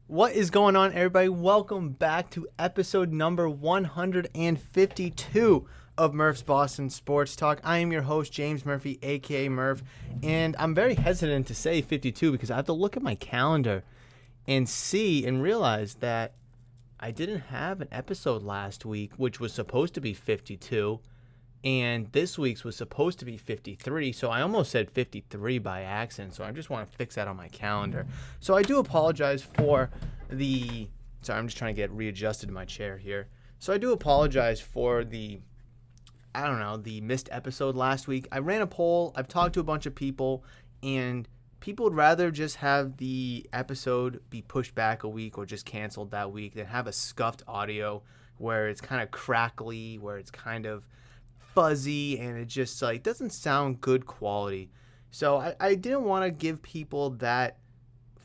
What is going on, everybody? Welcome back to episode number 152 of Murph's Boston Sports Talk. I am your host, James Murphy, aka Murph, and I'm very hesitant to say 52 because I have to look at my calendar and see and realize that I didn't have an episode last week, which was supposed to be 52, and this week's was supposed to be 53, so I almost said 53 by accident, so I just want to fix that on my calendar. So I do apologize for sorry, I'm just trying to get readjusted in my chair here. So I do apologize for the missed episode last week. I ran a poll, I've talked to a bunch of people, and people would rather just have the episode be pushed back a week or just canceled that week than have a scuffed audio where it's kind of crackly, where it's kind of fuzzy, and it just doesn't sound good quality. So I didn't want to give people that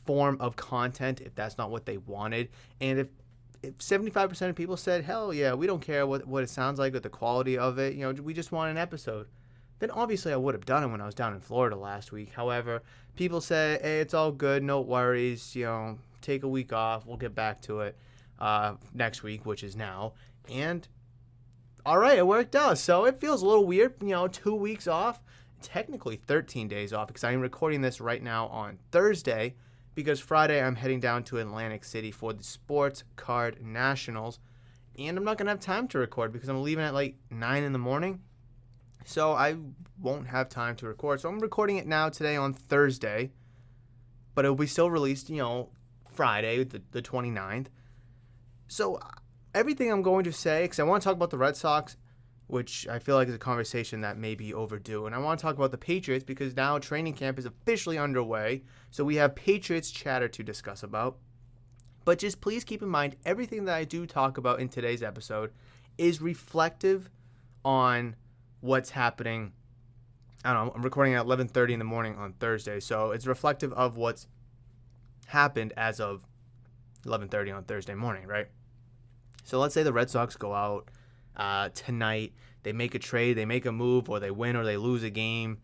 form of content if that's not what they wanted. And if 75% of people said, hell yeah, we don't care what it sounds like or the quality of it, we just want an episode, then obviously I would have done it when I was down in Florida last week. However, people say, hey, it's all good, no worries, take a week off, we'll get back to it next week, which is now. And all right, it worked out. So it feels a little weird, 2 weeks off, technically 13 days off, because I am recording this right now on Thursday, because Friday I'm heading down to Atlantic City for the Sports Card Nationals, and I'm not going to have time to record because I'm leaving at 9 in the morning, so I won't have time to record. So I'm recording it now today on Thursday, but it'll be still released, Friday, the 29th. So everything I'm going to say, because I want to talk about the Red Sox, which I feel like is a conversation that may be overdue. And I want to talk about the Patriots because now training camp is officially underway. So we have Patriots chatter to discuss about. But just please keep in mind, everything that I do talk about in today's episode is reflective on what's happening. I don't know, I'm recording at 11:30 in the morning on Thursday. So it's reflective of what's happened as of 11:30 on Thursday morning, right? So let's say the Red Sox go out tonight, they make a trade, they make a move, or they win or they lose a game.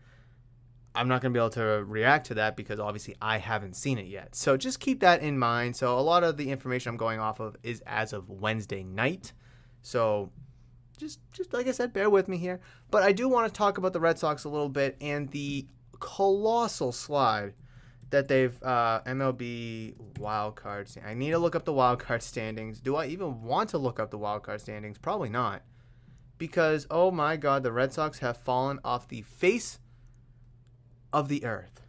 I'm not going to be able to react to that because obviously I haven't seen it yet. So just keep that in mind. So a lot of the information I'm going off of is as of Wednesday night. So just like I said, bear with me here. But I do want to talk about the Red Sox a little bit and the colossal slide that they've MLB wildcard. I need to look up the wildcard standings. Do I even want to look up the wildcard standings? Probably not. Because, oh my God, the Red Sox have fallen off the face of the earth.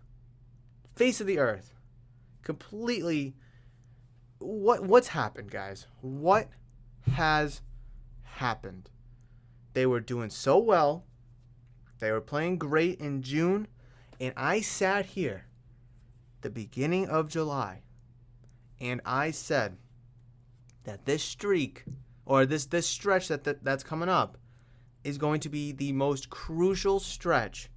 Face of the earth. Completely. What's happened, guys? What has happened? They were doing so well. They were playing great in June. And I sat here the beginning of July, and I said that this streak, or this stretch that's coming up, is going to be the most crucial stretch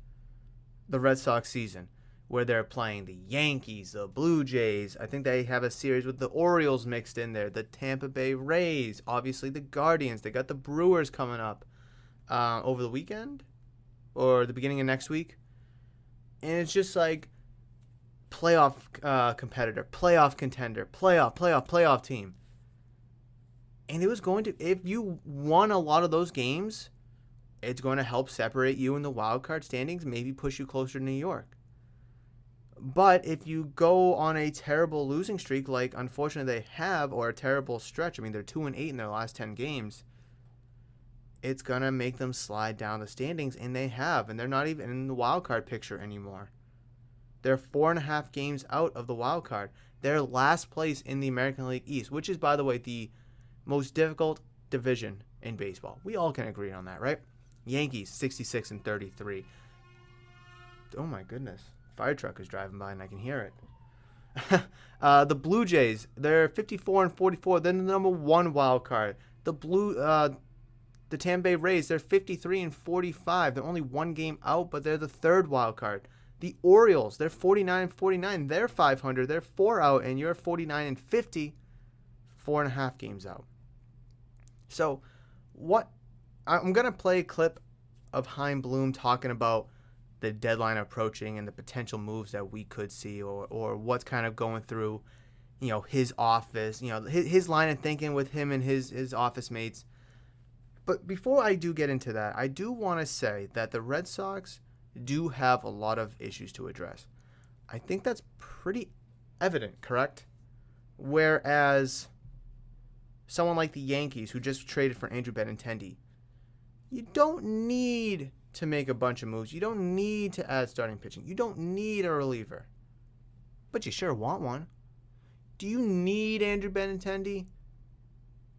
the Red Sox season, where they're playing the Yankees, the Blue Jays. I think they have a series with the Orioles mixed in there, the Tampa Bay Rays, obviously the Guardians. They got the Brewers coming up over the weekend or the beginning of next week, and it's just playoff competitor, playoff contender, playoff team. And it was going to, if you won a lot of those games, it's going to help separate you in the wild card standings, maybe push you closer to New York. But if you go on a terrible losing streak, like unfortunately they have, or a terrible stretch, they're 2-8 in their last 10 games, it's going to make them slide down the standings, and they have, and they're not even in the wild card picture anymore. They're 4.5 games out of the wild card. They're last place in the American League East, which is, by the way, the most difficult division in baseball. We all can agree on that, right? Yankees, 66-33. Oh my goodness. Fire truck is driving by and I can hear it. The Blue Jays, they're 54-44. They're the number one wild card. The Tampa Bay Rays, they're 53-45. They're only one game out, but they're the third wild card. The Orioles, they're 49-49. They're 500. They're 4 out, and you're 49-50, 4.5 games out. So, I'm going to play a clip of Chaim Bloom talking about the deadline approaching and the potential moves that we could see or what's kind of going through his office, his line of thinking with him and his office mates. But before I do get into that, I do want to say that the Red Sox do have a lot of issues to address. I think that's pretty evident, correct? Whereas someone like the Yankees, who just traded for Andrew Benintendi, you don't need to make a bunch of moves. You don't need to add starting pitching. You don't need a reliever. But you sure want one. Do you need Andrew Benintendi?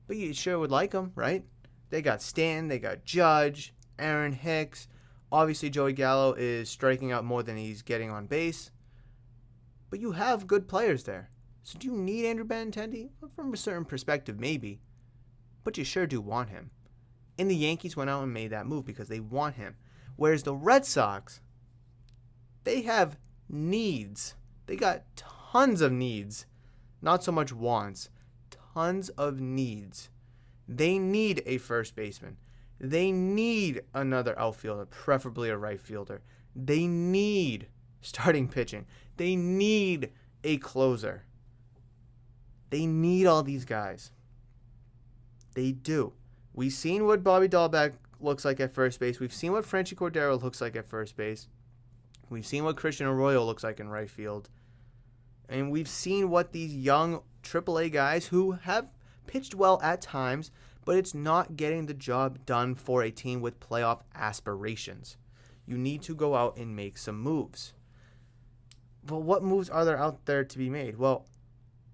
But you sure would like him, right? They got Stanton, they got Judge, Aaron Hicks. Obviously, Joey Gallo is striking out more than he's getting on base. But you have good players there. So do you need Andrew Benintendi? Well, from a certain perspective, maybe. But you sure do want him. And the Yankees went out and made that move because they want him. Whereas the Red Sox, they have needs. They got tons of needs. Not so much wants. Tons of needs. They need a first baseman. They need another outfielder, preferably a right fielder. They need starting pitching. They need a closer. They need all these guys. They do. We've seen what Bobby Dahlbeck looks like at first base. We've seen what Franchy Cordero looks like at first base. We've seen what Christian Arroyo looks like in right field. And we've seen what these young AAA guys who have pitched well at times, but it's not getting the job done for a team with playoff aspirations. You need to go out and make some moves. But what moves are there out there to be made? Well,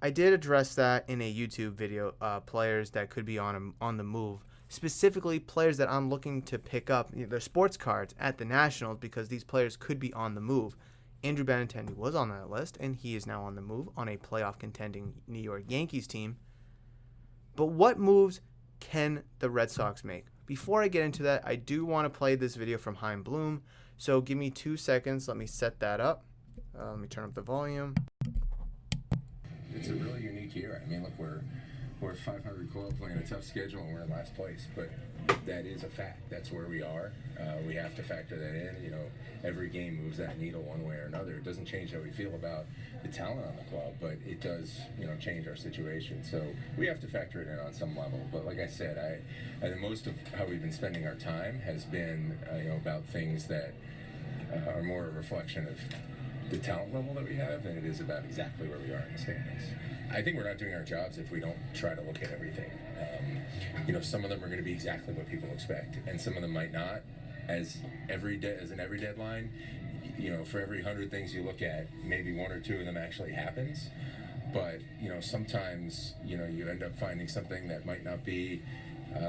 I did address that in a YouTube video, players that could be on the move. Specifically, players that I'm looking to pick up their sports cards at the Nationals because these players could be on the move. Andrew Benintendi was on that list, and he is now on the move on a playoff contending New York Yankees team. But what moves can the Red Sox make? Before I get into that, I do want to play this video from Chaim Bloom. So give me 2 seconds. Let me set that up. Let me turn up the volume. It's a really unique year. I mean, look, we're a 500 club playing a tough schedule and we're in last place, but that is a fact. That's where we are. We have to factor that in. Every game moves that needle one way or another. It doesn't change how we feel about the talent on the club, but it does, change our situation. So we have to factor it in on some level. But like I said, I think most of how we've been spending our time has been, about things that are more a reflection of the talent level that we have than it is about exactly where we are in the standings. I think we're not doing our jobs if we don't try to look at everything. Some of them are going to be exactly what people expect, and some of them might not. As in every deadline, for every 100 things you look at, maybe 1 or 2 of them actually happens. But sometimes you end up finding something that might not be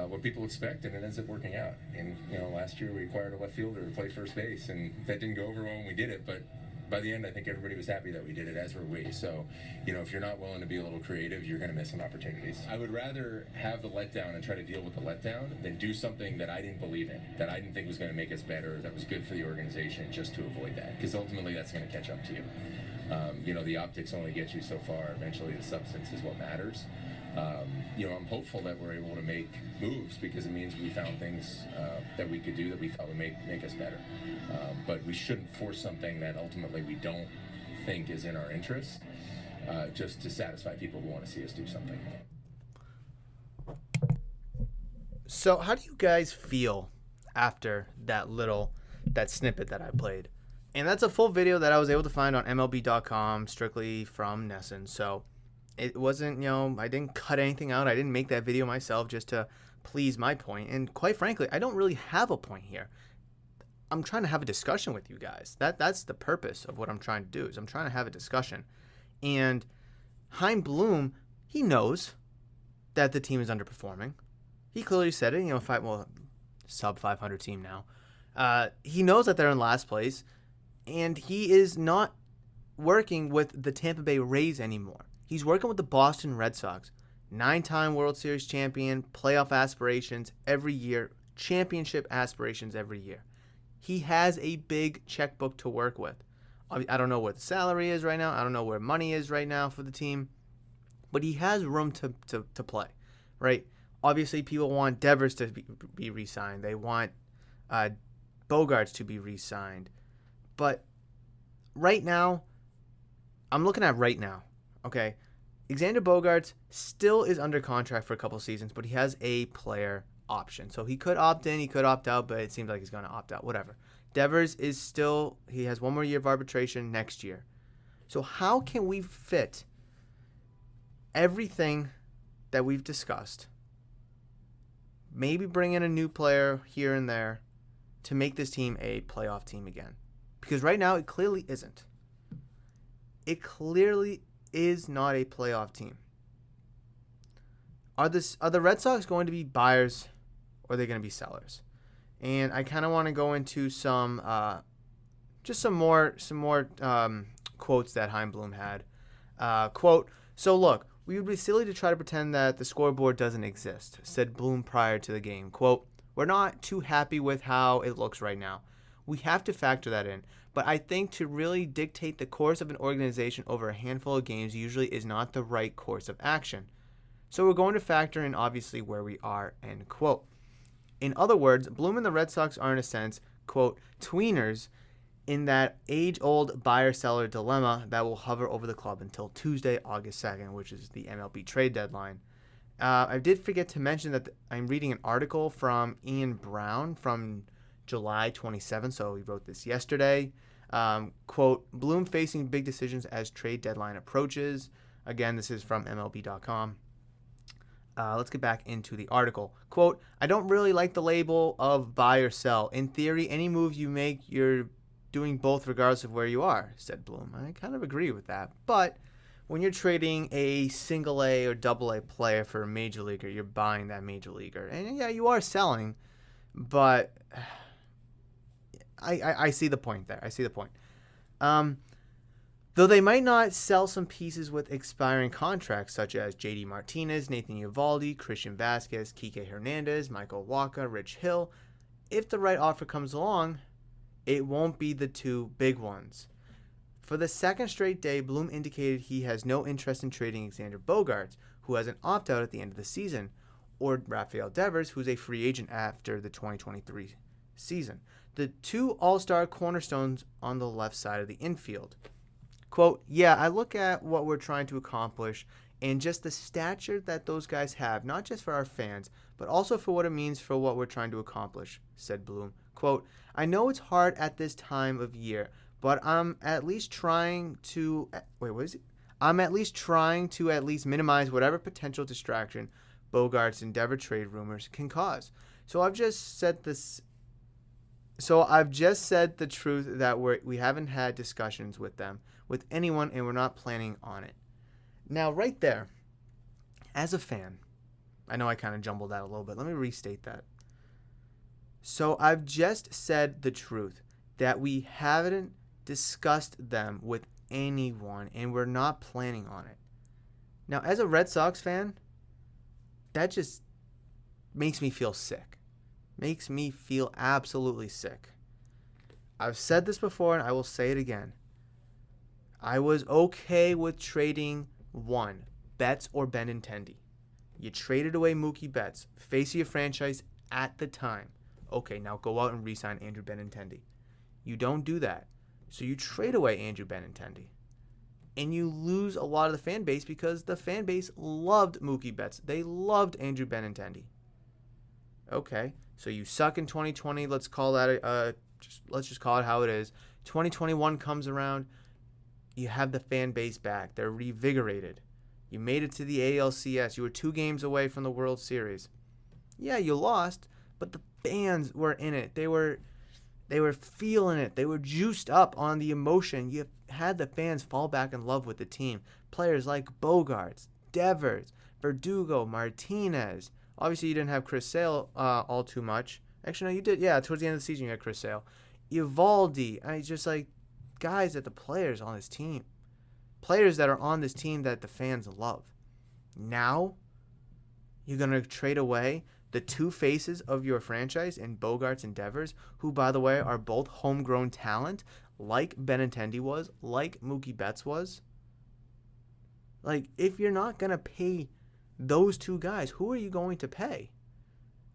what people expect, and it ends up working out. And last year we acquired a left fielder to play first base, and that didn't go over well when we did it, but by the end, I think everybody was happy that we did it, as were we. So, if you're not willing to be a little creative, you're going to miss some opportunities. I would rather have the letdown and try to deal with the letdown than do something that I didn't believe in, that I didn't think was going to make us better, that was good for the organization, just to avoid that. Because ultimately, that's going to catch up to you. The optics only get you so far. Eventually, the substance is what matters. I'm hopeful that we're able to make moves because it means we found things that we could do that we thought would make us better. But we shouldn't force something that ultimately we don't think is in our interest just to satisfy people who want to see us do something. So how do you guys feel after that snippet that I played? And that's a full video that I was able to find on MLB.com strictly from Nesson. So it wasn't, I didn't cut anything out. I didn't make that video myself just to please my point. And quite frankly, I don't really have a point here. I'm trying to have a discussion with you guys. That's the purpose of what I'm trying to do, is I'm trying to have a discussion. And Chaim Bloom, he knows that the team is underperforming. He clearly said it, sub 500 team now. He knows that they're in last place, and he is not working with the Tampa Bay Rays anymore. He's working with the Boston Red Sox. 9-time World Series champion, playoff aspirations every year, championship aspirations every year. He has a big checkbook to work with. I don't know what the salary is right now. I don't know where money is right now for the team. But he has room to play, right? Obviously, people want Devers to be re-signed. They want Bogarts to be re-signed. But right now, I'm looking at right now, okay? Xander Bogaerts still is under contract for a couple seasons, but he has a player option. So he could opt in, he could opt out, but it seems like he's going to opt out. Whatever. Devers is still, he has one more year of arbitration next year. So how can we fit everything that we've discussed, maybe bring in a new player here and there to make this team a playoff team again? Because right now it clearly isn't. It clearly is not a playoff team. Are the Red Sox going to be buyers or are they going to be sellers? And I kind of want to go into some more quotes that Chaim Bloom had. Quote, "So look, we would be silly to try to pretend that the scoreboard doesn't exist," said Bloom prior to the game. Quote, "We're not too happy with how it looks right now. We have to factor that in. But I think to really dictate the course of an organization over a handful of games usually is not the right course of action. So we're going to factor in obviously where we are," end quote. In other words, Bloom and the Red Sox are in a sense, quote, tweeners in that age-old buyer-seller dilemma that will hover over the club until Tuesday, August 2nd, which is the MLB trade deadline. I did forget to mention that I'm reading an article from Ian Brown from July 27th, so he wrote this yesterday. Quote, "Bloom facing big decisions as trade deadline approaches." Again, this is from MLB.com. Let's get back into the article. Quote, "I don't really like the label of buy or sell. In theory, any move you make, you're doing both regardless of where you are," said Bloom. I kind of agree with that. But when you're trading a single A or double A player for a major leaguer, you're buying that major leaguer. And yeah, you are selling, but I see the point there. I see the point. Though they might not sell some pieces with expiring contracts such as J.D. Martinez, Nathan Eovaldi, Christian Vasquez, Kike Hernandez, Michael Wacha, Rich Hill, if the right offer comes along, it won't be the two big ones. For the second straight day, Bloom indicated he has no interest in trading Xander Bogaerts, who has an opt-out at the end of the season, or Rafael Devers, who's a free agent after the 2023 season. The two all-star cornerstones on the left side of the infield. Quote, "Yeah, I look at what we're trying to accomplish and just the stature that those guys have, not just for our fans, but also for what it means for what we're trying to accomplish," said Bloom. Quote, "I know it's hard at this time of year, but I'm at least trying to minimize whatever potential distraction Bogaerts and Devers trade rumors can cause. So I've just said the truth that we haven't had discussions with them, with anyone, and we're not planning on it." Now, right there, as a fan, I know I kind of jumbled that a little bit. Let me restate that. So I've just said the truth, that we haven't discussed them with anyone, and we're not planning on it. Now, as a Red Sox fan, that just makes me feel sick. Makes me feel absolutely sick. I've said this before, and I will say it again. I was okay with trading one, Betts or Benintendi. You traded away Mookie Betts, face of your franchise at the time. Okay, now go out and re-sign Andrew Benintendi. You don't do that. So you trade away Andrew Benintendi. And you lose a lot of the fan base because the fan base loved Mookie Betts. They loved Andrew Benintendi. Okay, so you suck in 2020. Let's call that let's just call it how it is. 2021 comes around. You have the fan base back. They're revigorated. You made it to the ALCS. You were 2 games away from the World Series. Yeah, you lost, but the fans were in it. They were feeling it. They were juiced up on the emotion. You had the fans fall back in love with the team. Players like Bogaerts, Devers, Verdugo, Martinez. Obviously, you didn't have Chris Sale all too much. Actually, no, you did. Yeah, towards the end of the season, you had Chris Sale. Eovaldi. Just like guys that the players on this team. Players that are on this team that the fans love. Now, you're going to trade away the two faces of your franchise in Bogaerts and Devers, who, by the way, are both homegrown talent, like Benintendi was, like Mookie Betts was. Like, if you're not going to pay those two guys, who are you going to pay?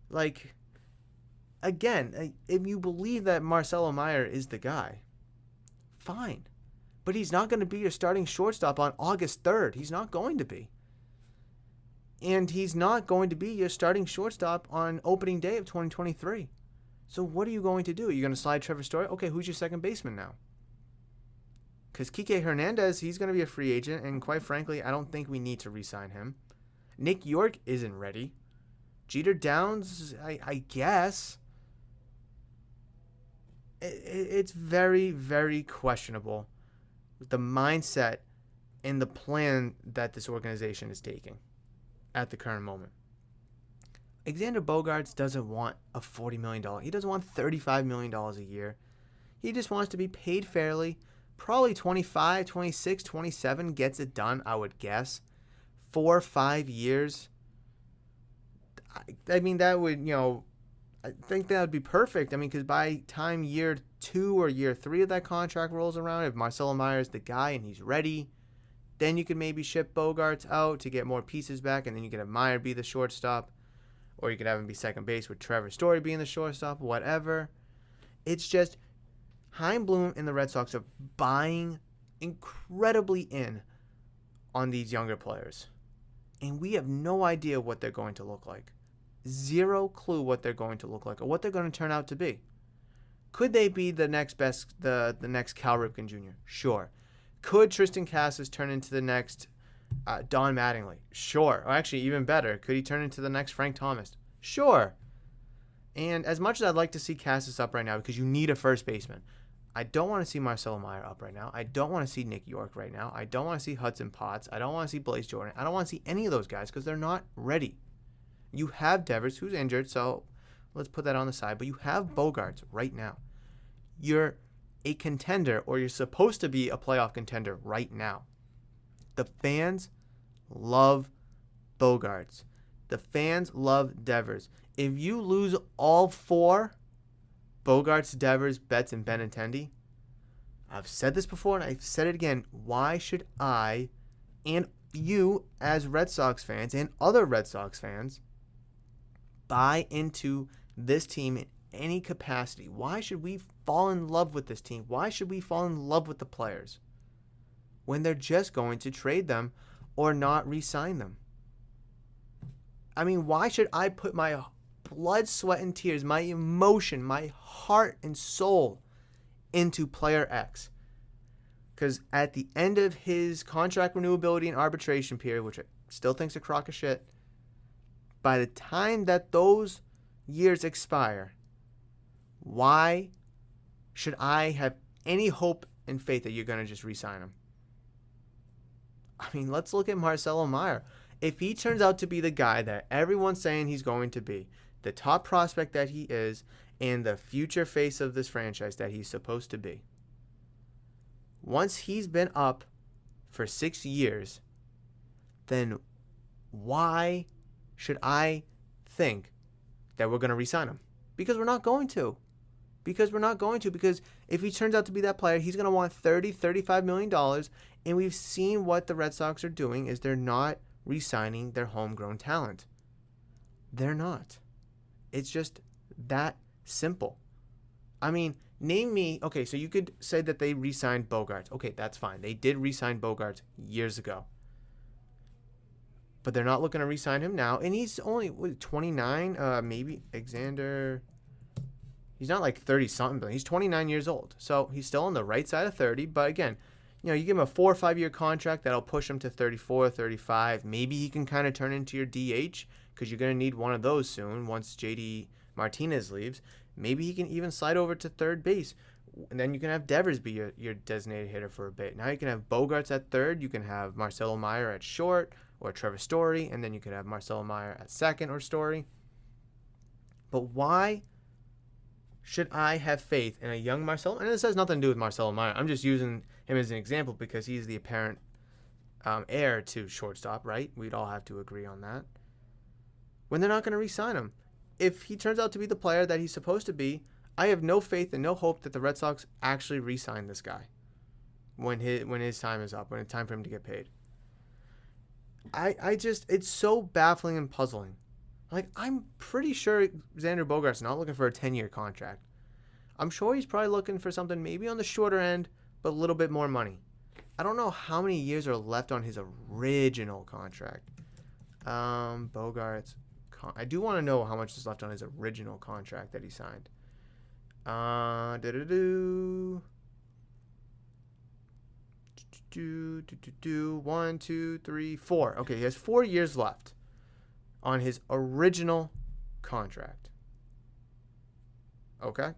Like, again, if you believe that Marcelo Meyer is the guy, fine. But he's not going to be your starting shortstop on August 3rd. He's not going to be. And he's not going to be your starting shortstop on opening day of 2023. So what are you going to do? You're going to slide Trevor Story? Okay, who's your second baseman now? Because Kike Hernandez, he's going to be a free agent, and quite frankly, I don't think we need to re-sign him. Nick York isn't ready. Jeter Downs, I guess. It's very, very questionable the mindset and the plan that this organization is taking at the current moment. Xander Bogaerts doesn't want a $40 million. He doesn't want $35 million a year. He just wants to be paid fairly. Probably 25, 26, 27 gets it done, I would guess. 4 or 5 years. I mean, that would, I think that would be perfect. I mean, because by time year 2 or year 3 of that contract rolls around, if Marcelo Meyer is the guy and he's ready, then you could maybe ship Bogaerts out to get more pieces back, and then you could have Meyer be the shortstop, or you could have him be second base with Trevor Story being the shortstop, whatever. It's just Chaim Bloom and the Red Sox are buying incredibly in on these younger players, and we have no idea what they're going to look like. Zero clue what they're going to look like or what they're going to turn out to be. Could they be the next best, the next Cal Ripken Jr.? Sure. Could Tristan Casas turn into the next Don Mattingly? Sure. Or actually, even better, could he turn into the next Frank Thomas? Sure. And as much as I'd like to see Casas up right now, because you need a first baseman, I don't want to see Marcelo Meyer up right now. I don't want to see Nick York right now. I don't want to see Hudson Potts. I don't want to see Blaze Jordan. I don't want to see any of those guys because they're not ready. You have Devers, who's injured, so let's put that on the side. But you have Bogaerts right now. You're a contender, or you're supposed to be a playoff contender right now. The fans love Bogaerts. The fans love Devers. If you lose all 4, Bogaerts, Devers, Betts, and Benintendi, I've said this before and I've said it again. Why should I and you as Red Sox fans and other Red Sox fans buy into this team in any capacity? Why should we fall in love with this team? Why should we fall in love with the players when they're just going to trade them or not re-sign them? I mean, why should I put my blood, sweat, and tears, my emotion, my heart and soul into player X? Because at the end of his contract renewability and arbitration period, which I still think's a crock of shit, by the time that those years expire, why should I have any hope and faith that you're going to just re-sign him? I mean, let's look at Marcelo Meyer. If he turns out to be the guy that everyone's saying he's going to be, the top prospect that he is, and the future face of this franchise that he's supposed to be, once he's been up for 6 years, then why should I think that we're going to re-sign him? Because we're not going to. Because if he turns out to be that player, he's going to want $30, $35 million. And we've seen what the Red Sox are doing is they're not re-signing their homegrown talent. They're not. It's just that simple. I mean, name me, okay, so you could say that they re-signed Bogaerts. Okay, that's fine. They did re-sign Bogaerts years ago. But they're not looking to re-sign him now. And he's only 29, maybe Xander. He's not like 30-something, but he's 29 years old. So he's still on the right side of 30. But again, you give him a 4 or 5 year contract that'll push him to 34, 35. Maybe he can kind of turn into your DH because you're going to need one of those soon once JD Martinez leaves. Maybe he can even slide over to third base. And then you can have Devers be your designated hitter for a bit. Now you can have Bogaerts at third. You can have Marcelo Meyer at short or Trevor Story. And then you could have Marcelo Meyer at second or Story. But why should I have faith in a young Marcelo? And this has nothing to do with Marcelo Meyer. I'm just using him as an example because he's the apparent heir to shortstop, right? We'd all have to agree on that. When they're not going to re-sign him. If he turns out to be the player that he's supposed to be, I have no faith and no hope that the Red Sox actually re-sign this guy when his time is up, when it's time for him to get paid. It's so baffling and puzzling. Like, I'm pretty sure Xander Bogaerts not looking for a 10-year contract. I'm sure he's probably looking for something maybe on the shorter end, but a little bit more money. I don't know how many years are left on his original contract. Bogarts. I do want to know how much is left on his original contract that he signed. 1, 2, 3, 4. Okay, he has 4 years left on his original contract. Okay?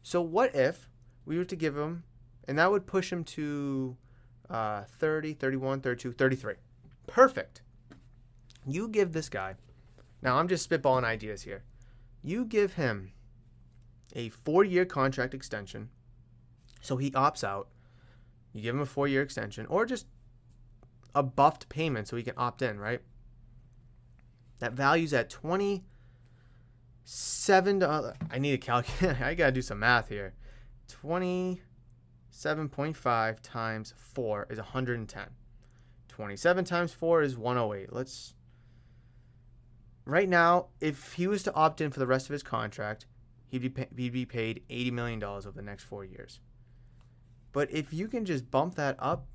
So what if we were to give him, and that would push him to 30, 31, 32, 33. Perfect. You give this guy, now I'm just spitballing ideas here. You give him a 4-year contract extension, so he opts out. You give him a 4-year extension, or just a buffed payment so he can opt in, right? That value's at 27. I need to calculate. I gotta do some math here. 27.5 times 4 is 110. 27 times 4 is 108. Right now, if he was to opt in for the rest of his contract, he'd be paid $80 million over the next 4 years. But if you can just bump that up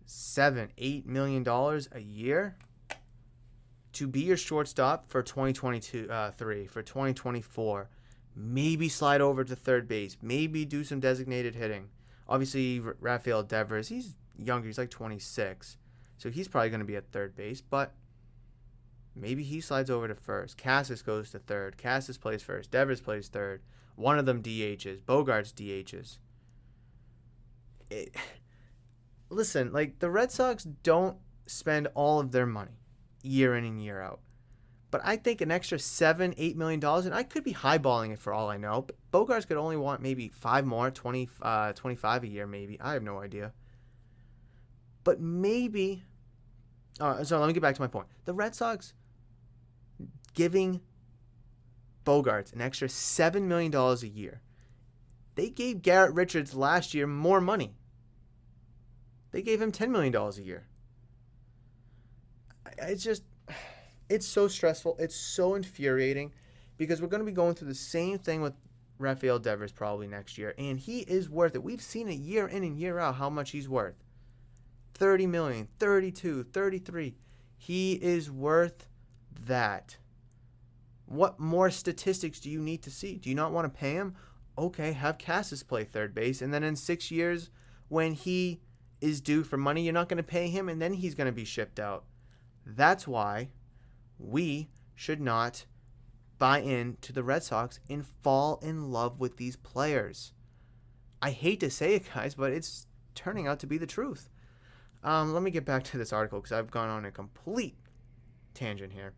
$7-8 million a year to be your shortstop for 2022, for 2024, maybe slide over to third base, maybe do some designated hitting. Obviously, Rafael Devers, he's younger, he's like 26, so he's probably going to be at third base, but maybe he slides over to first. Cassis goes to third. Cassis plays first. Devers plays third. One of them DHs. Bogarts DHs. Listen, like, the Red Sox don't spend all of their money year in and year out. But I think an extra $7-8 million, and I could be highballing it for all I know, but Bogarts could only want maybe 5 more, 25 a year maybe. I have no idea. But maybe, so let me get back to my point. The Red Sox giving Bogarts an extra $7 million a year. They gave Garrett Richards last year more money. They gave him $10 million a year. It's so stressful. It's so infuriating because we're going to be going through the same thing with Rafael Devers probably next year, and he is worth it. We've seen it year in and year out how much he's worth. 30 million, 32, 33. He is worth that. What more statistics do you need to see? Do you not want to pay him? Okay, have Cassis play third base, and then in 6 years when he is due for money, you're not going to pay him, and then he's going to be shipped out. That's why we should not buy into the Red Sox and fall in love with these players. I hate to say it, guys, but it's turning out to be the truth. Let me get back to this article because I've gone on a complete tangent here.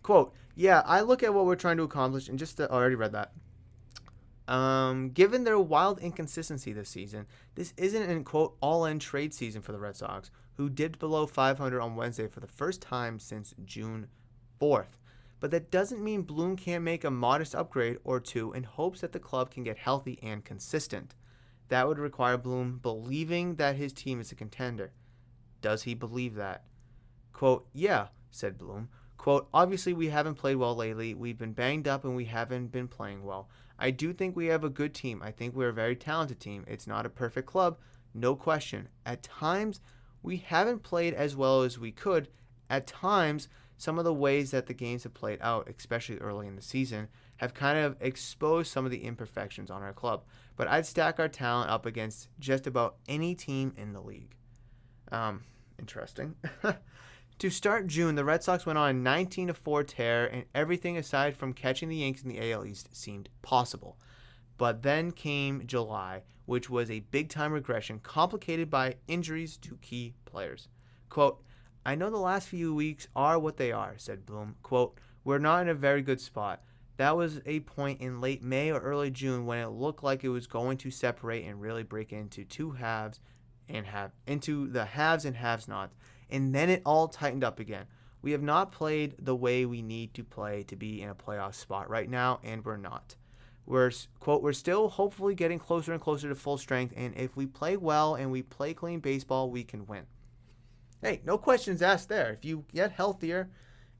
Quote, yeah, I look at what we're trying to accomplish and I already read that. Given their wild inconsistency this season, this isn't an, quote, all-in trade season for the Red Sox, who dipped below 500 on Wednesday for the first time since June 4th. But that doesn't mean Bloom can't make a modest upgrade or two in hopes that the club can get healthy and consistent. That would require Bloom believing that his team is a contender. Does he believe that? Quote, yeah, said Bloom. Quote, obviously we haven't played well lately. We've been banged up and we haven't been playing well. I do think we have a good team. I think we're a very talented team. It's not a perfect club, no question. At times, we haven't played as well as we could. At times, some of the ways that the games have played out, especially early in the season, have kind of exposed some of the imperfections on our club. But I'd stack our talent up against just about any team in the league. Interesting. To start June, the Red Sox went on a 19-4 tear, and everything aside from catching the Yankees in the AL East seemed possible. But then came July, which was a big-time regression, complicated by injuries to key players. Quote, I know the last few weeks are what they are, said Bloom. Quote, we're not in a very good spot. That was a point in late May or early June when it looked like it was going to separate and really break into into the haves and have-nots. And then it all tightened up again. We have not played the way we need to play to be in a playoff spot right now, and we're not. We're still hopefully getting closer and closer to full strength, and if we play well and we play clean baseball, we can win. Hey, no questions asked there. If you get healthier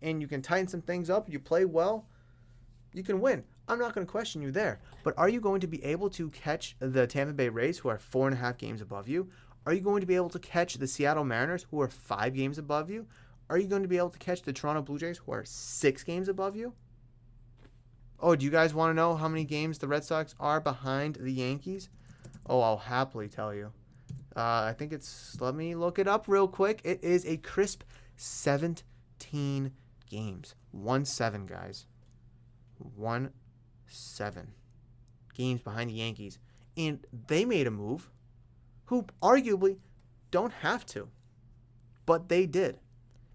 and you can tighten some things up, you play well, you can win. I'm not going to question you there. But are you going to be able to catch the Tampa Bay Rays, who are 4.5 games above you? Are you going to be able to catch the Seattle Mariners, who are 5 games above you? Are you going to be able to catch the Toronto Blue Jays, who are 6 games above you? Oh, do you guys want to know how many games the Red Sox are behind the Yankees? Oh, I'll happily tell you. I think it's, let me look it up real quick. It is a crisp 17 games. 1-7, guys. 1-7 games behind the Yankees. And they made a move who arguably don't have to. But they did.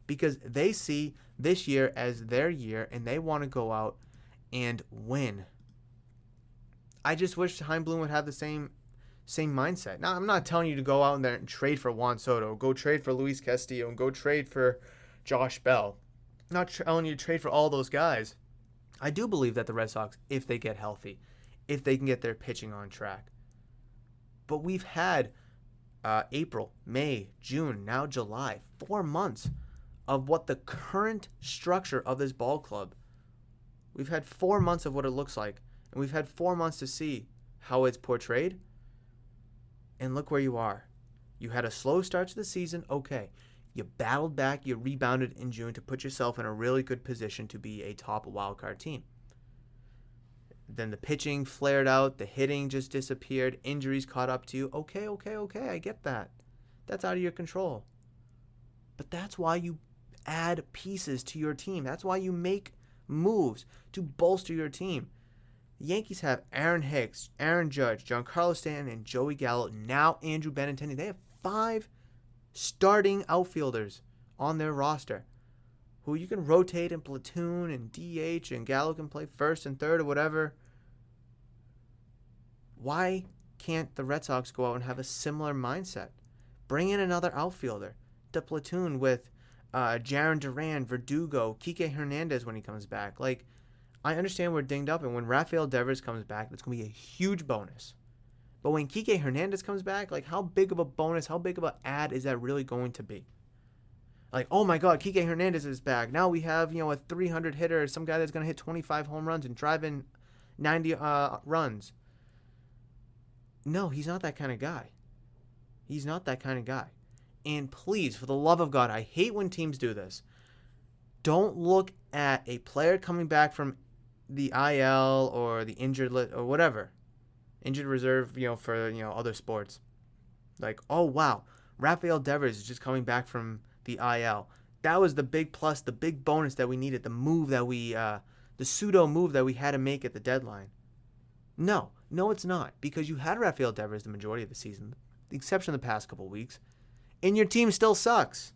Because they see this year as their year and they want to go out and win. I just wish Chaim Bloom would have the same mindset. Now, I'm not telling you to go out there and trade for Juan Soto, go trade for Luis Castillo, and go trade for Josh Bell. I'm not telling you to trade for all those guys. I do believe that the Red Sox, if they get healthy, if they can get their pitching on track. But we've had April, May, June, now July, 4 months of what the current structure of this ball club. We've had 4 months of what it looks like, and we've had 4 months to see how it's portrayed. And look where you are. You had a slow start to the season, okay. You battled back, you rebounded in June to put yourself in a really good position to be a top wildcard team. Then the pitching flared out, the hitting just disappeared, injuries caught up to you. Okay, I get that. That's out of your control. But that's why you add pieces to your team. That's why you make moves to bolster your team. The Yankees have Aaron Hicks, Aaron Judge, Giancarlo Stanton, and Joey Gallo. Now Andrew Benintendi. They have 5 starting outfielders on their roster who you can rotate in platoon and DH, and Gallo can play first and third or whatever. Why can't the Red Sox go out and have a similar mindset? Bring in another outfielder to platoon with Jarren Duran, Verdugo, Kike Hernandez when he comes back. Like, I understand we're dinged up, and when Rafael Devers comes back, that's going to be a huge bonus. But when Kike Hernandez comes back, like, how big of a bonus, how big of an add is that really going to be? Like, oh my God, Kike Hernandez is back. Now we have, a 300 hitter, some guy that's going to hit 25 home runs and drive in 90 runs. No, he's not that kind of guy. He's not that kind of guy. And please, for the love of God, I hate when teams do this. Don't look at a player coming back from the IL or the injured list or whatever. Injured reserve, for, other sports. Like, oh, wow, Rafael Devers is just coming back from the IL. That was the big plus, the big bonus that we needed, the move that the pseudo move that we had to make at the deadline. No, it's not, because you had Rafael Devers the majority of the season, the exception of the past couple weeks, and your team still sucks.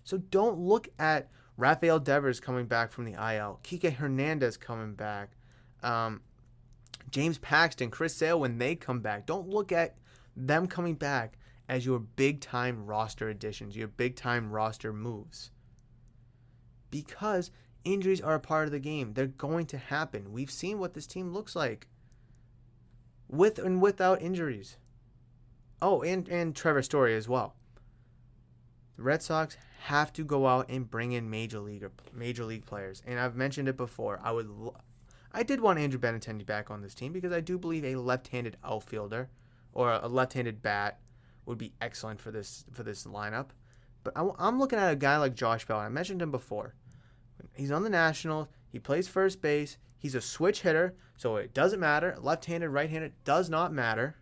So don't look at Rafael Devers coming back from the IL, Kike Hernandez coming back, James Paxton, Chris Sale when they come back. Don't look at them coming back as your big-time roster additions, your big-time roster moves. Because injuries are a part of the game. They're going to happen. We've seen what this team looks like with and without injuries. Oh, and Trevor Story as well. The Red Sox have to go out and bring in major league players. And I've mentioned it before. I did want Andrew Benintendi back on this team because I do believe a left-handed outfielder or a left-handed bat would be excellent for this lineup. But I'm looking at a guy like Josh Bell. I mentioned him before. He's on the Nationals. He plays first base. He's a switch hitter, so it doesn't matter. Left-handed, right-handed, does not matter.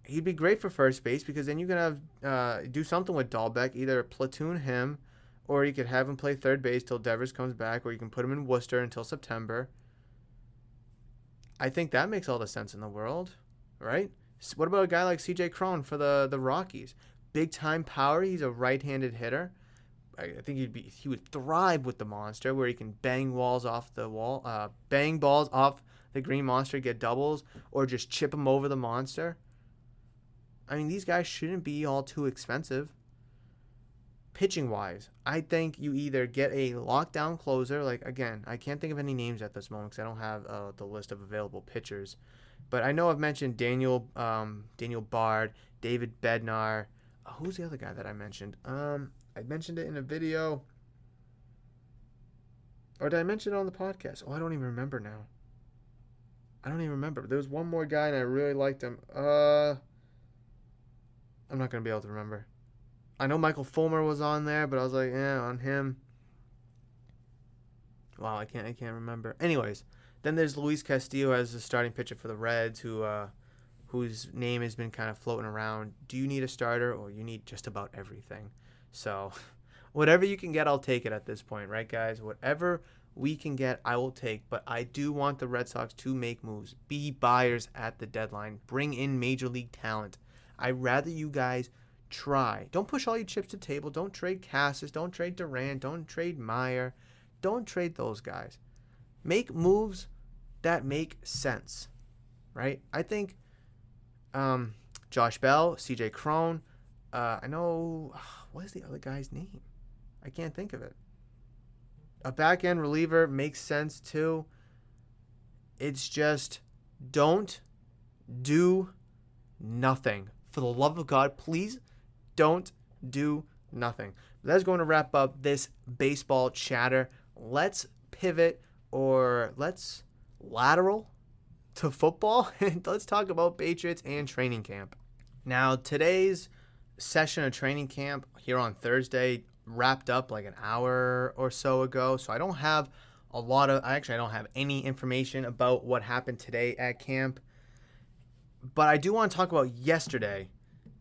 He'd be great for first base because then you can have do something with Dahlbeck, either platoon him, or you could have him play third base till Devers comes back, or you can put him in Worcester until September. I think that makes all the sense in the world, right? What about a guy like C.J. Cron for the Rockies? Big time power. He's a right-handed hitter. I think he would thrive with the monster, where he can bang balls off the wall, bang balls off the green monster, get doubles, or just chip them over the monster. I mean, these guys shouldn't be all too expensive. Pitching-wise, I think you either get a lockdown closer. Like, again, I can't think of any names at this moment because I don't have the list of available pitchers. But I know I've mentioned Daniel Bard, David Bednar. Who's the other guy that I mentioned? I mentioned it in a video. Or did I mention it on the podcast? Oh, I don't even remember now. I don't even remember. There was one more guy, and I really liked him. I'm not going to be able to remember. I know Michael Fulmer was on there, but I was like, on him. Wow, I can't remember. Anyways, then there's Luis Castillo as the starting pitcher for the Reds, whose name has been kind of floating around. Do you need a starter, or you need just about everything? So, whatever you can get, I'll take it at this point, right, guys? Whatever we can get, I will take. But I do want the Red Sox to make moves, be buyers at the deadline, bring in major league talent. I'd rather you guys try. Don't push all your chips to the table. Don't trade Cassis. Don't trade Durant. Don't trade Meyer. Don't trade those guys. Make moves that make sense, right? I think Josh Bell, CJ Cron, I know, what is the other guy's name? I can't think of it. A back-end reliever makes sense too. It's just don't do nothing. For the love of God, please don't do nothing. That's going to wrap up this baseball chatter. Let's pivot, or let's lateral to football, and let's talk about Patriots and training camp. Now, today's session of training camp here on Thursday wrapped up like an hour or so ago, so I don't have I don't have any information about what happened today at camp, but I do want to talk about yesterday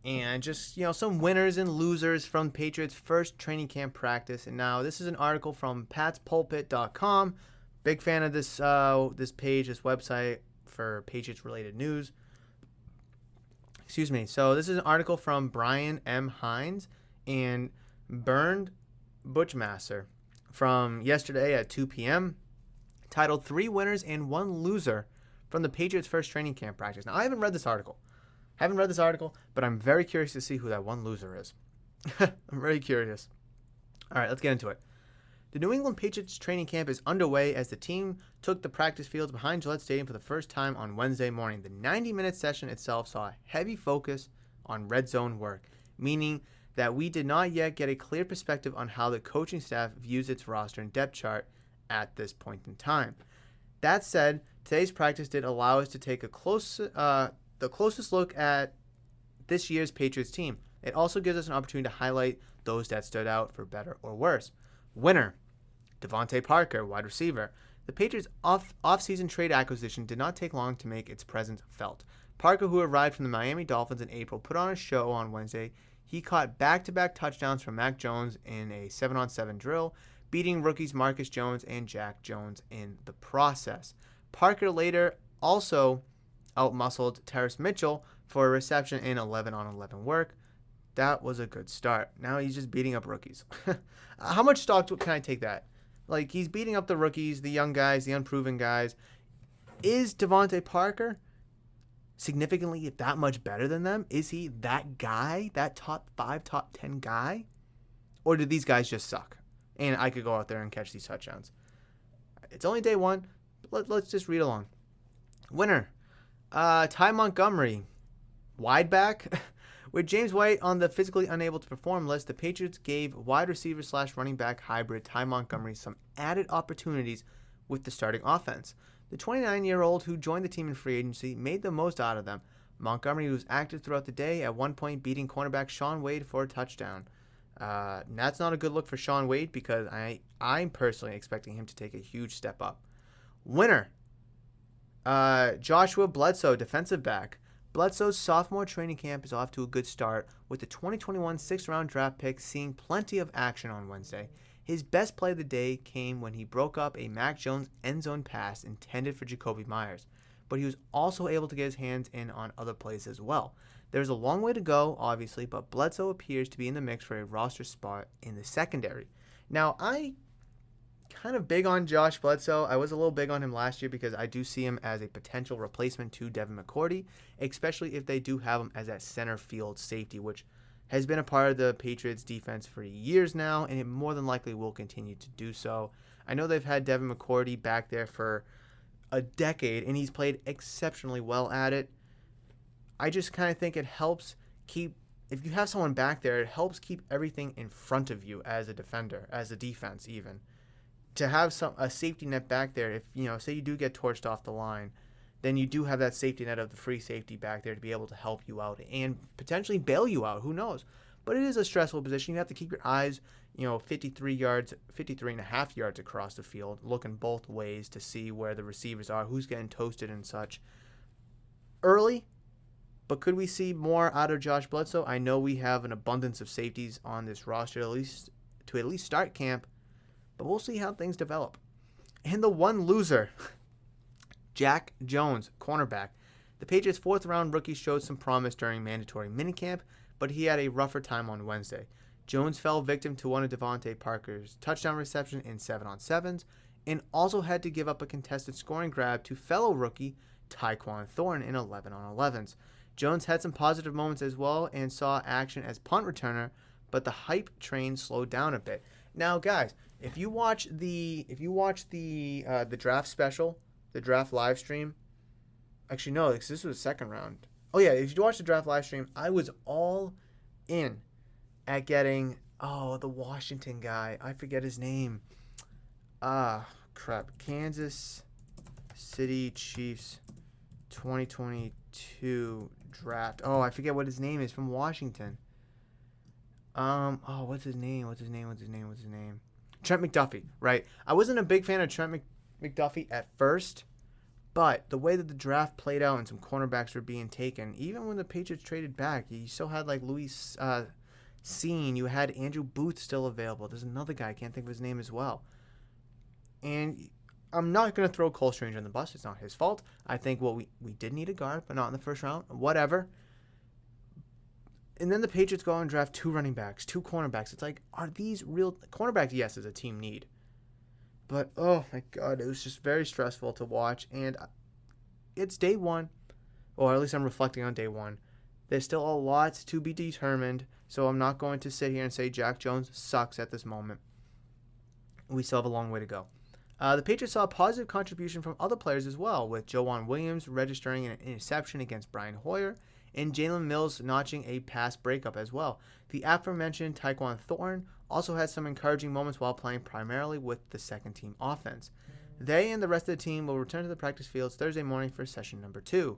and just, some winners and losers from Patriots' first training camp practice. And now this is an article from patspulpit.com. Big fan of this page, this website for Patriots-related news. Excuse me. So this is an article from Brian M. Hines and Bernd Butchmaster from yesterday at 2 p.m. titled 3 Winners and 1 Loser from the Patriots' first training camp practice. Now, I haven't read this article, but I'm very curious to see who that one loser is. I'm very curious. All right, let's get into it. The New England Patriots training camp is underway as the team took the practice fields behind Gillette Stadium for the first time on Wednesday morning. The 90-minute session itself saw a heavy focus on red zone work, meaning that we did not yet get a clear perspective on how the coaching staff views its roster and depth chart at this point in time. That said, today's practice did allow us to take the closest look at this year's Patriots team. It also gives us an opportunity to highlight those that stood out for better or worse. Winner, Devontae Parker, wide receiver. The Patriots' off-season trade acquisition did not take long to make its presence felt. Parker, who arrived from the Miami Dolphins in April, put on a show on Wednesday. He caught back-to-back touchdowns from Mac Jones in a 7-on-7 drill, beating rookies Marcus Jones and Jack Jones in the process. Parker later also outmuscled Terrace Mitchell for a reception in 11-on-11 work. That was a good start. Now he's just beating up rookies. How much stock can I take that? Like, he's beating up the rookies, the young guys, the unproven guys. Is Devontae Parker significantly that much better than them? Is he that guy, that top 5, top 10 guy? Or do these guys just suck? And I could go out there and catch these touchdowns. It's only day one. Let's just read along. Winner, Ty Montgomery, wide back. With James White on the physically unable to perform list, the Patriots gave wide receiver / running back hybrid Ty Montgomery some added opportunities with the starting offense. The 29-year-old who joined the team in free agency made the most out of them. Montgomery was active throughout the day, at one point beating cornerback Shaun Wade for a touchdown. That's not a good look for Shaun Wade because I'm personally expecting him to take a huge step up. Winner, Joshua Bledsoe, defensive back. Bledsoe's sophomore training camp is off to a good start, with the 2021 6th-round draft pick seeing plenty of action on Wednesday. His best play of the day came when he broke up a Mac Jones end-zone pass intended for Jacoby Myers, but he was also able to get his hands in on other plays as well. There's a long way to go, obviously, but Bledsoe appears to be in the mix for a roster spot in the secondary. Now, I kind of big on Josh Bledsoe. I was a little big on him last year because I do see him as a potential replacement to Devin McCourty, especially if they do have him as that center field safety, which has been a part of the Patriots defense for years now, and it more than likely will continue to do so. I know they've had Devin McCourty back there for a decade, and he's played exceptionally well at it. I just kind of think it helps keep, if you have someone back there, it helps keep everything in front of you as a defender, as a defense even. To have a safety net back there, if, say you do get torched off the line, then you do have that safety net of the free safety back there to be able to help you out and potentially bail you out. Who knows? But it is a stressful position. You have to keep your eyes, 53 and a half yards across the field, looking both ways to see where the receivers are, who's getting toasted and such. Early, but could we see more out of Josh Bledsoe? I know we have an abundance of safeties on this roster, at least start camp, but we'll see how things develop. And the one loser, Jack Jones, cornerback. The Patriots' fourth-round rookie showed some promise during mandatory minicamp, but he had a rougher time on Wednesday. Jones fell victim to one of Devontae Parker's touchdown reception in 7-on-7s and also had to give up a contested scoring grab to fellow rookie Tyquan Thornton in 11-on-11s. Jones had some positive moments as well and saw action as punt returner, but the hype train slowed down a bit. Now, guys, if you watch the draft special, the draft live stream, actually no, this was the second round. Oh yeah, if you watch the draft live stream, I was all in at getting the Washington guy. I forget his name. Kansas City Chiefs 2022 draft. Oh, I forget what his name is, from Washington. What's his name? Trent McDuffie, right? I wasn't a big fan of Trent McDuffie at first, but the way that the draft played out and some cornerbacks were being taken, even when the Patriots traded back, you still had like Louis Seen, you had Andrew Booth still available. There's another guy, I can't think of his name as well. And I'm not going to throw Cole Strange on the bus. It's not his fault. I think we did need a guard, but not in the first round. Whatever. And then the Patriots go and draft 2 running backs, 2 cornerbacks. It's like, are these real cornerbacks? Yes, is a team need. But, oh, my God, it was just very stressful to watch. And it's day one, or at least I'm reflecting on day one. There's still a lot to be determined, so I'm not going to sit here and say Jack Jones sucks at this moment. We still have a long way to go. The Patriots saw a positive contribution from other players as well, with Joejuan Williams registering an interception against Brian Hoyer, and Jalen Mills notching a pass breakup as well. The aforementioned Tyquan Thornton also had some encouraging moments while playing primarily with the second-team offense. They and the rest of the team will return to the practice fields Thursday morning for session number 2.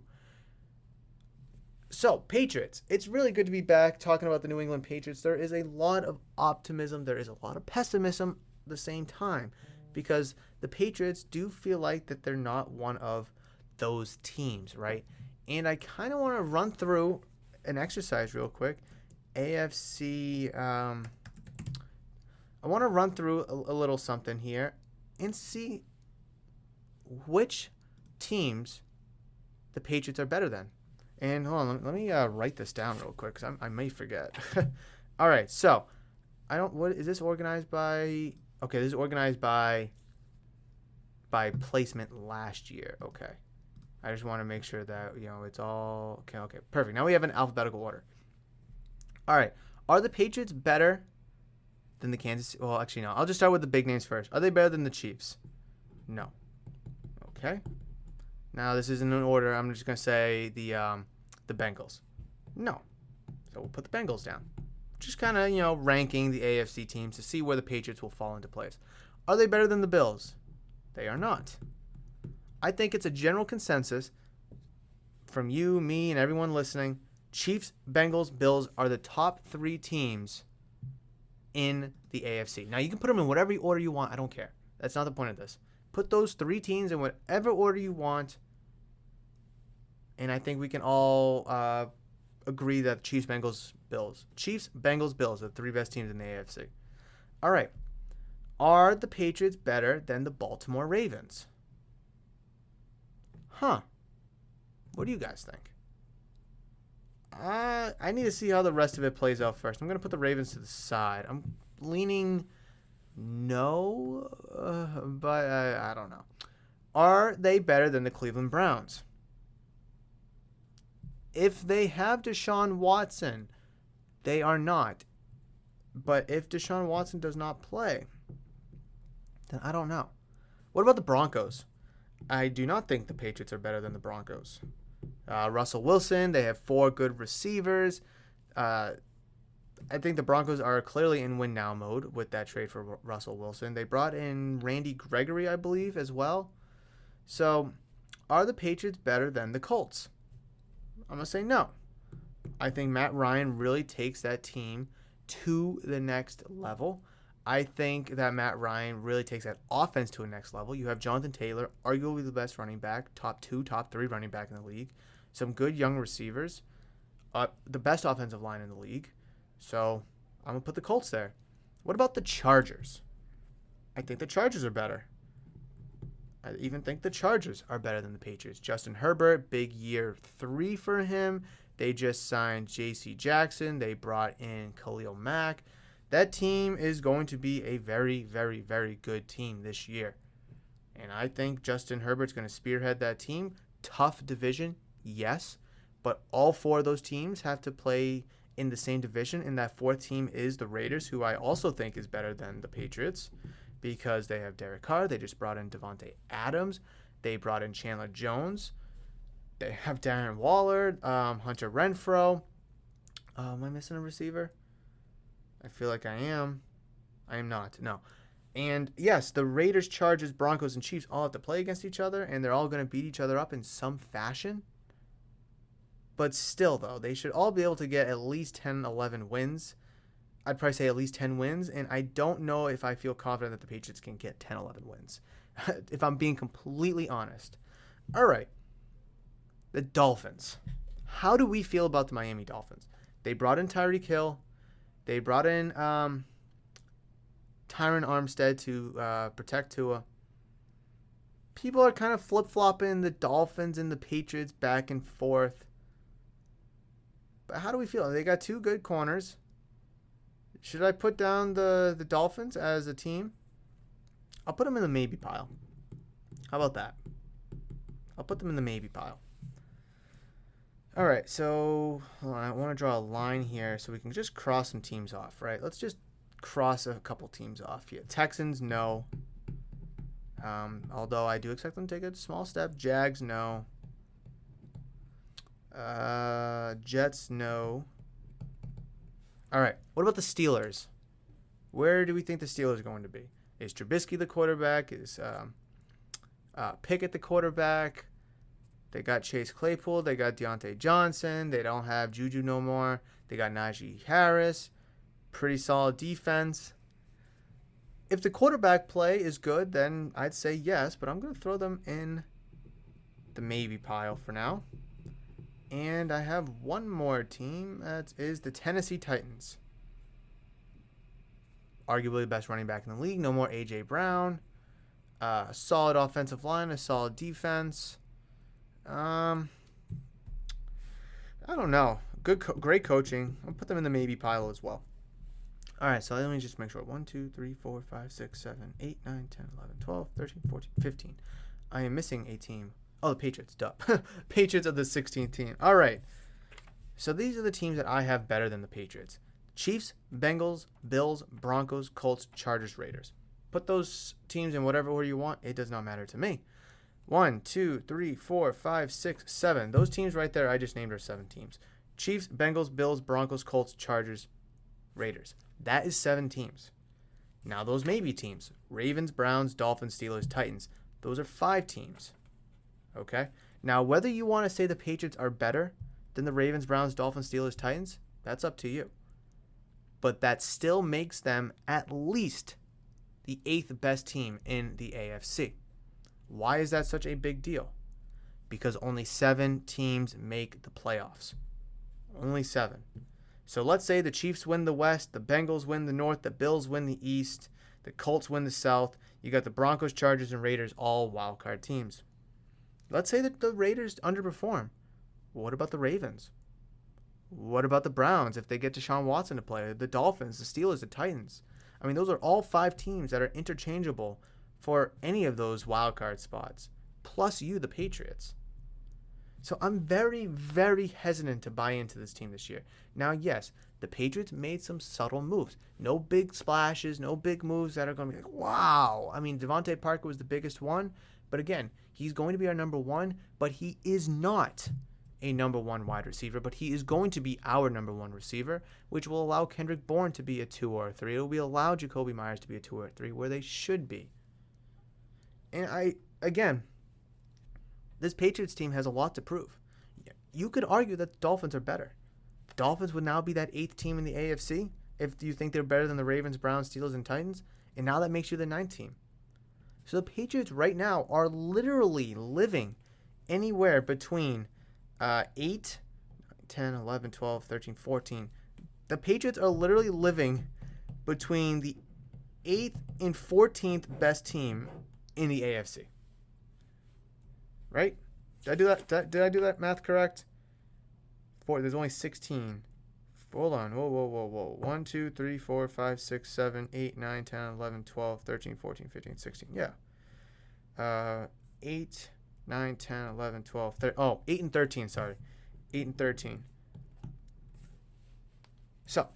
So, Patriots. It's really good to be back talking about the New England Patriots. There is a lot of optimism. There is a lot of pessimism at the same time, because the Patriots do feel like that they're not one of those teams, right? And I kind of want to run through an exercise real quick. AFC, I want to run through a little something here and see which teams the Patriots are better than. And hold on, let me write this down real quick because I may forget. All right, so what is this organized by? Okay, this is organized by placement last year. Okay, I just want to make sure that it's all okay. Perfect. Now we have an alphabetical order. All right, are the Patriots better than the Kansas? Well, actually no. I'll just start with the big names first. Are they better than the Chiefs? No. Okay. Now this isn't in order. I'm just gonna say the Bengals. No. So we'll put the Bengals down. Just kind of ranking the AFC teams to see where the Patriots will fall into place. Are they better than the Bills? They are not. I think it's a general consensus from you, me, and everyone listening. Chiefs, Bengals, Bills are the top 3 teams in the AFC. Now you can put them in whatever order you want. I don't care. That's not the point of this. Put those 3 teams in whatever order you want, and I think we can all agree that Chiefs, Bengals, Bills. Chiefs, Bengals, Bills are the 3 best teams in the AFC. All right. Are the Patriots better than the Baltimore Ravens? What do you guys think? I need to see how the rest of it plays out first. I'm going to put the Ravens to the side. I'm leaning no, but I don't know. Are they better than the Cleveland Browns? If they have Deshaun Watson, they are not. But if Deshaun Watson does not play, then I don't know. What about the Broncos? I do not think the Patriots are better than the Broncos. Russell Wilson, they have 4 good receivers. I think the Broncos are clearly in win-now mode with that trade for Russell Wilson. They brought in Randy Gregory, I believe, as well. So, are the Patriots better than the Colts? I'm going to say no. I think Matt Ryan really takes that team to the next level. I think that Matt Ryan really takes that offense to a next level. You have Jonathan Taylor, arguably the best running back, top 2, top 3 running back in the league. Some good young receivers, the best offensive line in the league. So I'm going to put the Colts there. What about the Chargers? I think the Chargers are better. I even think the Chargers are better than the Patriots. Justin Herbert, big year 3 for him. They just signed J.C. Jackson. They brought in Khalil Mack. That team is going to be a very, very, very good team this year. And I think Justin Herbert's going to spearhead that team. Tough division, yes. But all 4 of those teams have to play in the same division. And that 4th team is the Raiders, who I also think is better than the Patriots because they have Derek Carr. They just brought in Devontae Adams. They brought in Chandler Jones. They have Darren Waller, Hunter Renfrow. Am I missing a receiver? I feel like I am. I am not. No. And yes, the Raiders, Chargers, Broncos, and Chiefs all have to play against each other, and they're all going to beat each other up in some fashion. But still, though, they should all be able to get at least 10, 11 wins. I'd probably say at least 10 wins, and I don't know if I feel confident that the Patriots can get 10, 11 wins, if I'm being completely honest. All right. The Dolphins. How do we feel about the Miami Dolphins? They brought in Tyreek Hill. They brought in Tyron Armstead to protect Tua. People are kind of flip-flopping the Dolphins and the Patriots back and forth. But how do we feel? They got 2 good corners. Should I put down the Dolphins as a team? I'll put them in the maybe pile. How about that? I'll put them in the maybe pile. All right, so hold on, I want to draw a line here so we can just cross some teams off, right? Let's just cross a couple teams off here. Texans, no. Although I do expect them to take a small step. Jags, no. Jets, no. All right, what about the Steelers? Where do we think the Steelers are going to be? Is Trubisky the quarterback? Is Pickett the quarterback? They got Chase Claypool. They got Deontay Johnson. They don't have Juju no more. They got Najee Harris. Pretty solid defense. If the quarterback play is good, then I'd say yes, but I'm going to throw them in the maybe pile for now. And I have one more team. That is the Tennessee Titans. Arguably the best running back in the league. No more A.J. Brown. A solid offensive line. A solid defense. I don't know. Great coaching. I'll put them in the maybe pile as well. All right, so let me just make sure. 1, 2, 3, 4, 5, 6, 7, 8, 9, 10, 11, 12, 13, 14, 15. I am missing a team. Oh, the Patriots. Duh. Patriots are the 16th team. All right. So these are the teams that I have better than the Patriots. Chiefs, Bengals, Bills, Broncos, Colts, Chargers, Raiders. Put those teams in whatever order you want. It does not matter to me. 1, 2, 3, 4, 5, 6, 7. Those teams right there I just named are 7 teams. Chiefs, Bengals, Bills, Broncos, Colts, Chargers, Raiders. That is 7 teams. Now those may be teams. Ravens, Browns, Dolphins, Steelers, Titans. Those are 5 teams. Okay? Now whether you want to say the Patriots are better than the Ravens, Browns, Dolphins, Steelers, Titans, that's up to you. But that still makes them at least the 8th best team in the AFC. Why is that such a big deal? Because only 7 teams make the playoffs. Only 7. So let's say the Chiefs win the West, the Bengals win the North, the Bills win the East, the Colts win the South. You got the Broncos, Chargers, and Raiders all wildcard teams. Let's say that the Raiders underperform. What about the Ravens? What about the Browns if they get Deshaun Watson to play? The Dolphins, the Steelers, the Titans. I mean, those are all 5 teams that are interchangeable for any of those wildcard spots, plus you, the Patriots. So I'm very, very hesitant to buy into this team this year. Now, yes, the Patriots made some subtle moves. No big splashes, no big moves that are going to be like, wow. I mean, Devontae Parker was the biggest one, but again, he's going to be our number 1, but he is not a number 1 wide receiver, but he is going to be our number 1 receiver, which will allow Kendrick Bourne to be a 2 or a 3. It will allow Jacoby Myers to be a 2 or a 3, where they should be. And again, this Patriots team has a lot to prove. You could argue that the Dolphins are better. The Dolphins would now be that 8th team in the AFC if you think they're better than the Ravens, Browns, Steelers, and Titans, and now that makes you the 9th team. So the Patriots right now are literally living anywhere between 8, 10, 11, 12, 13, 14. The Patriots are literally living between the 8th and 14th best team in the AFC. Right? Did I do that? Did I do that math correct? There's only 16. Hold on. Whoa. 1, 2, 3, 4, 5, 6, 7, 8, 9, 10, 11, 12, 13, 14, 15, 16. Yeah. 8, 9, 10, 11, 12, 13. Oh, 8 and 13, sorry. 8 and 13. So,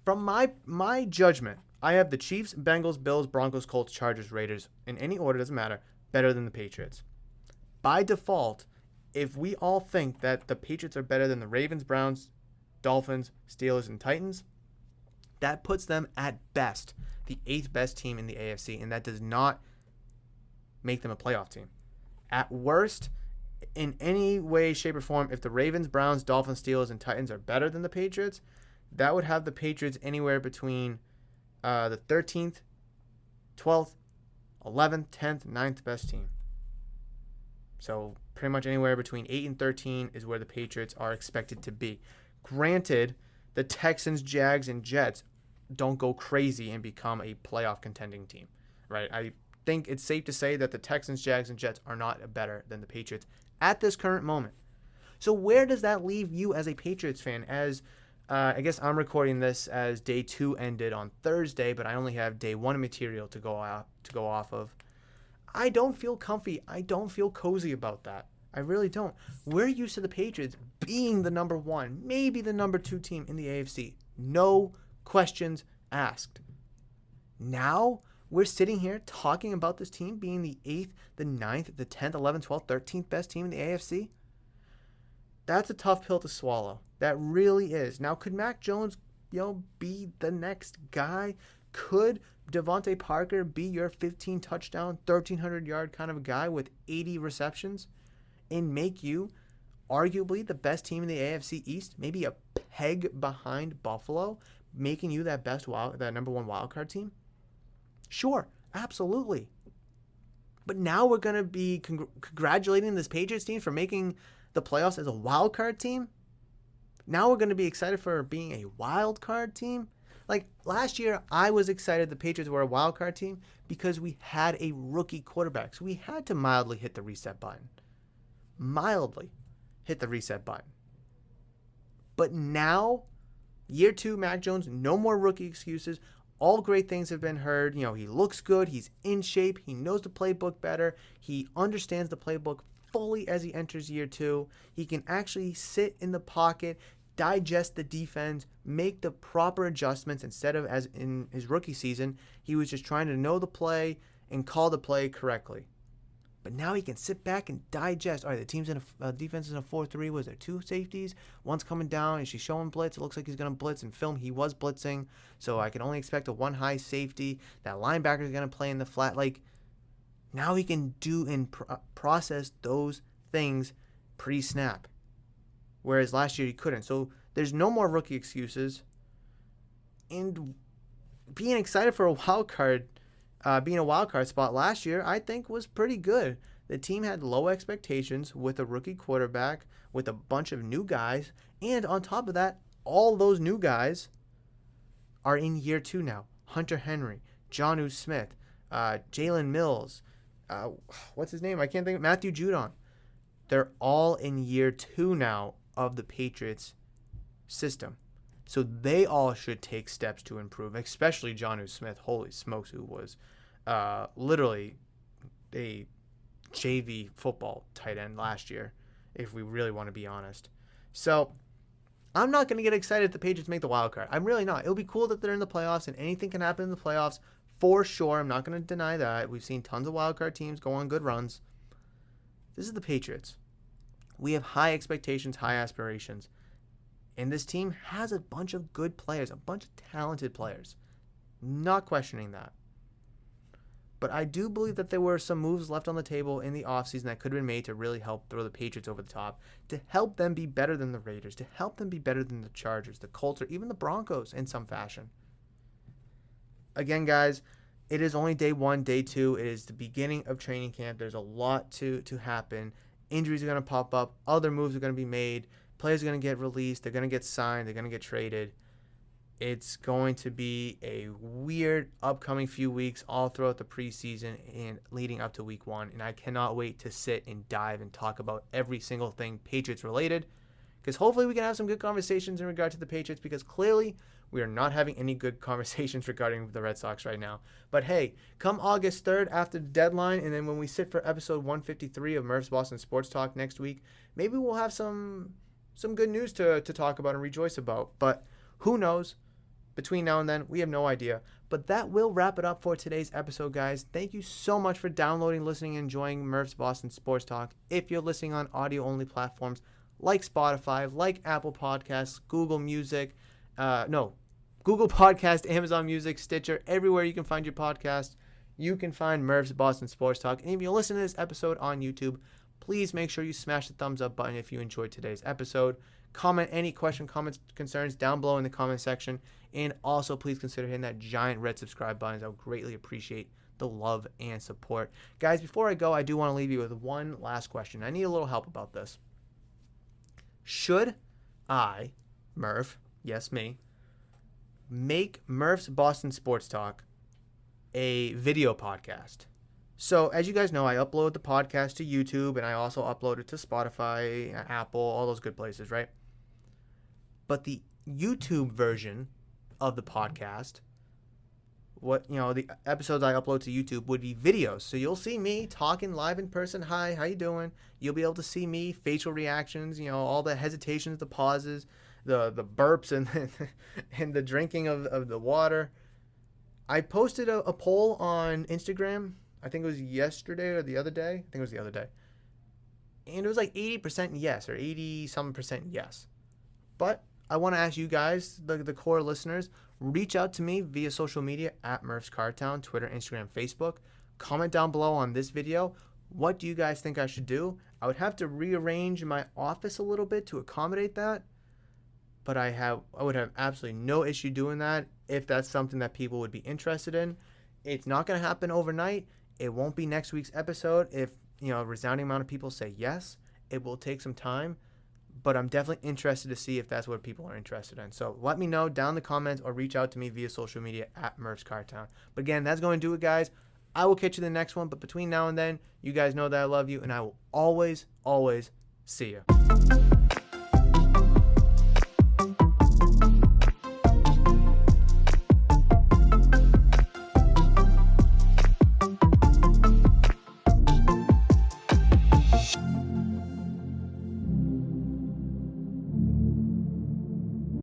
from my judgment, I have the Chiefs, Bengals, Bills, Broncos, Colts, Chargers, Raiders, in any order, doesn't matter, better than the Patriots. By default, if we all think that the Patriots are better than the Ravens, Browns, Dolphins, Steelers, and Titans, that puts them at best the 8th best team in the AFC, and that does not make them a playoff team. At worst, in any way, shape, or form, if the Ravens, Browns, Dolphins, Steelers, and Titans are better than the Patriots, that would have the Patriots anywhere between the 13th, 12th, 11th, 10th, 9th best team. So pretty much anywhere between 8 and 13 is where the Patriots are expected to be. Granted, the Texans, Jags, and Jets don't go crazy and become a playoff contending team, right? I think it's safe to say that the Texans, Jags, and Jets are not better than the Patriots at this current moment. So where does that leave you as a Patriots fan? As I guess I'm recording this as day 2 ended on Thursday, but I only have day 1 material to go off of. I don't feel comfy. I don't feel cozy about that. I really don't. We're used to the Patriots being the number 1, maybe the number 2 team in the AFC. No questions asked. Now we're sitting here talking about this team being the 8th, the 9th, the 10th, 11th, 12th, 13th best team in the AFC. That's a tough pill to swallow. That really is. Now, could Mac Jones, be the next guy? Could Devontae Parker be your 15 touchdown, 1,300 yard kind of a guy with 80 receptions and make you arguably the best team in the AFC East? Maybe a peg behind Buffalo, making you that number 1 wildcard team? Sure, absolutely. But now we're going to be congratulating this Patriots team for making the playoffs as a wild card team. Now we're going to be excited for being a wild card team. Like last year, I was excited the Patriots were a wild card team because we had a rookie quarterback. So we had to mildly hit the reset button. But now, year 2, Mac Jones, no more rookie excuses. All great things have been heard. He looks good. He's in shape. He knows the playbook better. He understands the playbook fully as he enters year 2. He can actually sit in the pocket, digest the defense, make the proper adjustments instead of, as in his rookie season, he was just trying to know the play and call the play correctly. But now he can sit back and digest. All right, the team's in a defense is in a 4-3. Was there 2 safeties? One's coming down. Is she showing blitz? It looks like he's going to blitz. In film, he was blitzing. So I can only expect a 1 high safety. That linebacker is going to play in the flat. Now he can do and process those things pre-snap. Whereas last year he couldn't. So there's no more rookie excuses. And being excited for a wild card, being a wild card spot last year, I think was pretty good. The team had low expectations with a rookie quarterback, with a bunch of new guys. And on top of that, all those new guys are in year 2 now. Hunter Henry, Jonnu Smith, Jalen Mills, what's his name? I can't think of Matthew Judon. They're all in year 2 now of the Patriots system. So they all should take steps to improve, especially Jonnu Smith. Holy smokes, who was literally a JV football tight end last year, if we really want to be honest. So I'm not going to get excited if the Patriots make the wild card. I'm really not. It'll be cool that they're in the playoffs, and anything can happen in the playoffs for sure. I'm not going to deny that. We've seen tons of wild card teams go on good runs. This is the Patriots. We have high expectations, high aspirations. And this team has a bunch of good players, a bunch of talented players. Not questioning that. But I do believe that there were some moves left on the table in the offseason that could have been made to really help throw the Patriots over the top, to help them be better than the Raiders, to help them be better than the Chargers, the Colts, or even the Broncos in some fashion. Again, guys, it is only day 1, day 2. It is the beginning of training camp. There's a lot to happen. Injuries are going to pop up. Other moves are going to be made. Players are going to get released. They're going to get signed. They're going to get traded. It's going to be a weird upcoming few weeks all throughout the preseason and leading up to week 1. And I cannot wait to sit and dive and talk about every single thing Patriots related, because hopefully we can have some good conversations in regard to the Patriots, because clearly we are not having any good conversations regarding the Red Sox right now. But hey, come August 3rd after the deadline, and then when we sit for episode 153 of Murph's Boston Sports Talk next week, maybe we'll have some good news to talk about and rejoice about. But who knows? Between now and then, we have no idea. But that will wrap it up for today's episode, guys. Thank you so much for downloading, listening, and enjoying Murph's Boston Sports Talk. If you're listening on audio-only platforms like Spotify, like Apple Podcasts, Google Podcast, Amazon Music, Stitcher, everywhere you can find your podcast, you can find Murph's Boston Sports Talk. And if you listen to this episode on YouTube, please make sure you smash the thumbs up button if you enjoyed today's episode. Comment any question, comments, concerns down below in the comment section. And also, please consider hitting that giant red subscribe button. I would greatly appreciate the love and support. Guys, before I go, I do want to leave you with one last question. I need a little help about this. Should I, Murph, yes, me, make Murph's Boston Sports Talk a video podcast? So, as you guys know, I upload the podcast to YouTube, and I also upload it to Spotify, Apple, all those good places, right? But the YouTube version of the podcast, the episodes I upload to YouTube would be videos. So you'll see me talking live in person. Hi, how you doing? You'll be able to see me, facial reactions, all the hesitations, the pauses, the burps, and and the drinking of the water. I posted a poll on Instagram. I think it was yesterday or the other day. I think it was the other day. And it was like 80% yes, or 80-some% yes. But I want to ask you guys, the core listeners, reach out to me via social media at Murph's Cartown, Twitter, Instagram, Facebook. Comment down below on this video. What do you guys think I should do? I would have to rearrange my office a little bit to accommodate that. But I would have absolutely no issue doing that if that's something that people would be interested in. It's not going to happen overnight. It won't be next week's episode if, a resounding amount of people say yes. It will take some time. But I'm definitely interested to see if that's what people are interested in. So let me know down in the comments or reach out to me via social media at Murph's Cartown. But again, that's going to do it, guys. I will catch you in the next one. But between now and then, you guys know that I love you, and I will always, always see you.